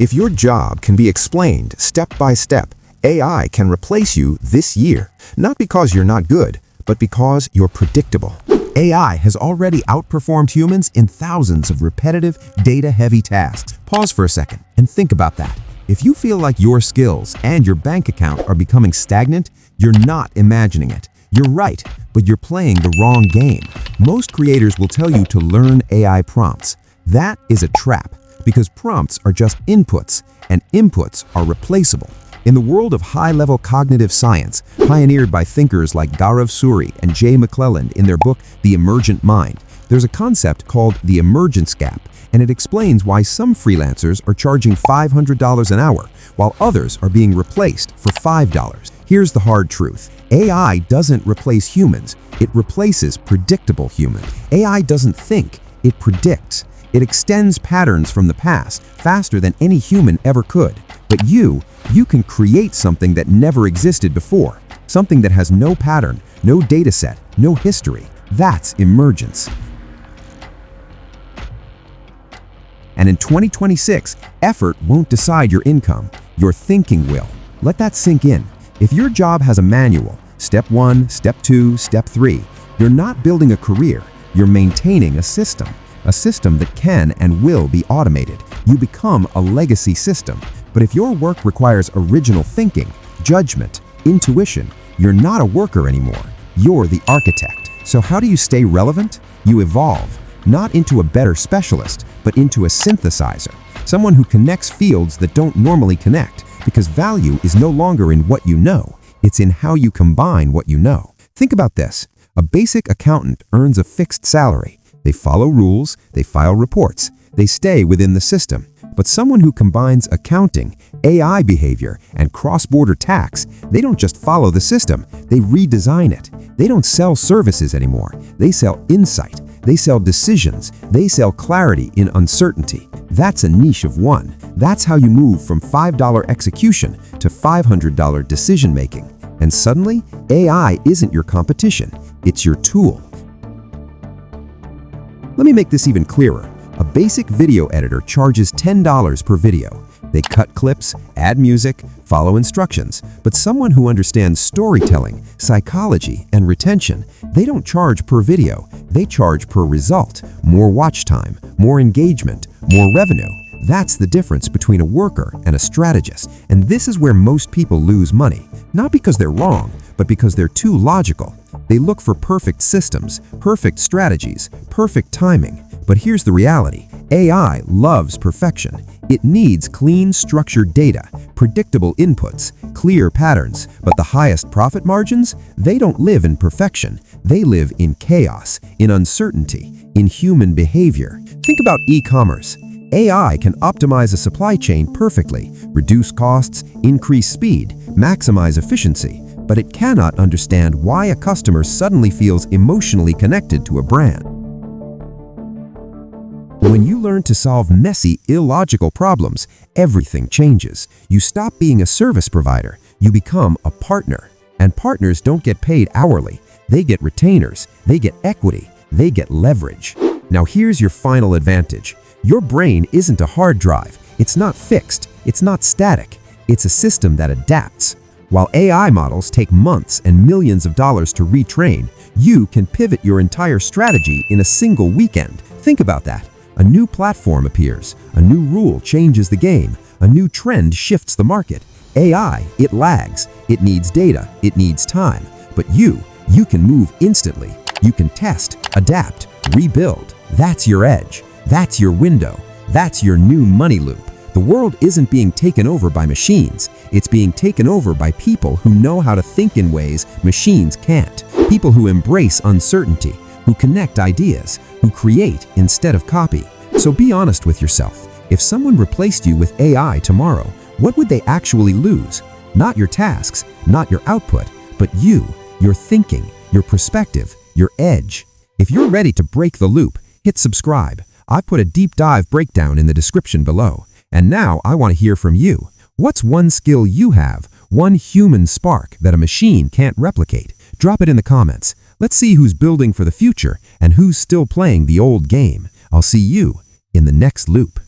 If your job can be explained step by step, AI can replace you this year, not because you're not good, but because you're predictable. AI has already outperformed humans in thousands of repetitive, data-heavy tasks. Pause for a second and think about that. If you feel like your skills and your bank account are becoming stagnant, you're not imagining it. You're right, but you're playing the wrong game. Most creators will tell you to learn AI prompts. That is a trap, because prompts are just inputs, and inputs are replaceable. In the world of high-level cognitive science, pioneered by thinkers like Gaurav Suri and McClelland in their book, The Emergent Mind, there's a concept called the Emergence Gap, and it explains why some freelancers are charging $500 an hour, while others are being replaced for $5. Here's the hard truth. AI doesn't replace humans, it replaces predictable humans. AI doesn't think, it predicts. It extends patterns from the past faster than any human ever could. But you can create something that never existed before, something that has no pattern, no data set, no history. That's emergence. And in 2026, effort won't decide your income, your thinking will. Let that sink in. If your job has a manual, step 1, step 2, step 3, you're not building a career, you're maintaining a system that can and will be automated. You become a legacy system. But if your work requires original thinking, judgment, intuition, you're not a worker anymore. You're the architect. So how do you stay relevant? You evolve, not into a better specialist, but into a synthesizer, someone who connects fields that don't normally connect, because value is no longer in what you know, it's in how you combine what you know. Think about this. A basic accountant earns a fixed salary. They follow rules, they file reports, they stay within the system. But someone who combines accounting, AI behavior, and cross-border tax, they don't just follow the system, they redesign it. They don't sell services anymore. They sell insight. They sell decisions. They sell clarity in uncertainty. That's a niche of one. That's how you move from $5 execution to $500 decision-making. And suddenly, AI isn't your competition. It's your tool. Let me make this even clearer. A basic video editor charges $10 per video. They cut clips, add music, follow instructions. But someone who understands storytelling, psychology, and retention, they don't charge per video. They charge per result. More watch time, more engagement, more revenue. That's the difference between a worker and a strategist. And this is where most people lose money. Not because they're wrong, but because they're too logical. They look for perfect systems, perfect strategies, perfect timing. But here's the reality. AI loves perfection. It needs clean, structured data, predictable inputs, clear patterns. But the highest profit margins? They don't live in perfection. They live in chaos, in uncertainty, in human behavior. Think about e-commerce. AI can optimize a supply chain perfectly, reduce costs, increase speed, maximize efficiency. But it cannot understand why a customer suddenly feels emotionally connected to a brand. When you learn to solve messy, illogical problems, everything changes. You stop being a service provider. You become a partner. And partners don't get paid hourly. They get retainers. They get equity. They get leverage. Now here's your final advantage. Your brain isn't a hard drive. It's not fixed. It's not static. It's a system that adapts. While AI models take months and millions of dollars to retrain, you can pivot your entire strategy in a single weekend. Think about that. A new platform appears, a new rule changes the game, a new trend shifts the market. AI, it lags, it needs data, it needs time. But you can move instantly. You can test, adapt, rebuild. That's your edge. That's your window. That's your new money loop. The world isn't being taken over by machines. It's being taken over by people who know how to think in ways machines can't. People who embrace uncertainty, who connect ideas, who create instead of copy. So be honest with yourself. If someone replaced you with AI tomorrow, what would they actually lose? Not your tasks, not your output, but you, your thinking, your perspective, your edge. If you're ready to break the loop, hit subscribe. I've put a deep dive breakdown in the description below. And now I want to hear from you. What's one skill you have, one human spark that a machine can't replicate? Drop it in the comments. Let's see who's building for the future and who's still playing the old game. I'll see you in the next loop.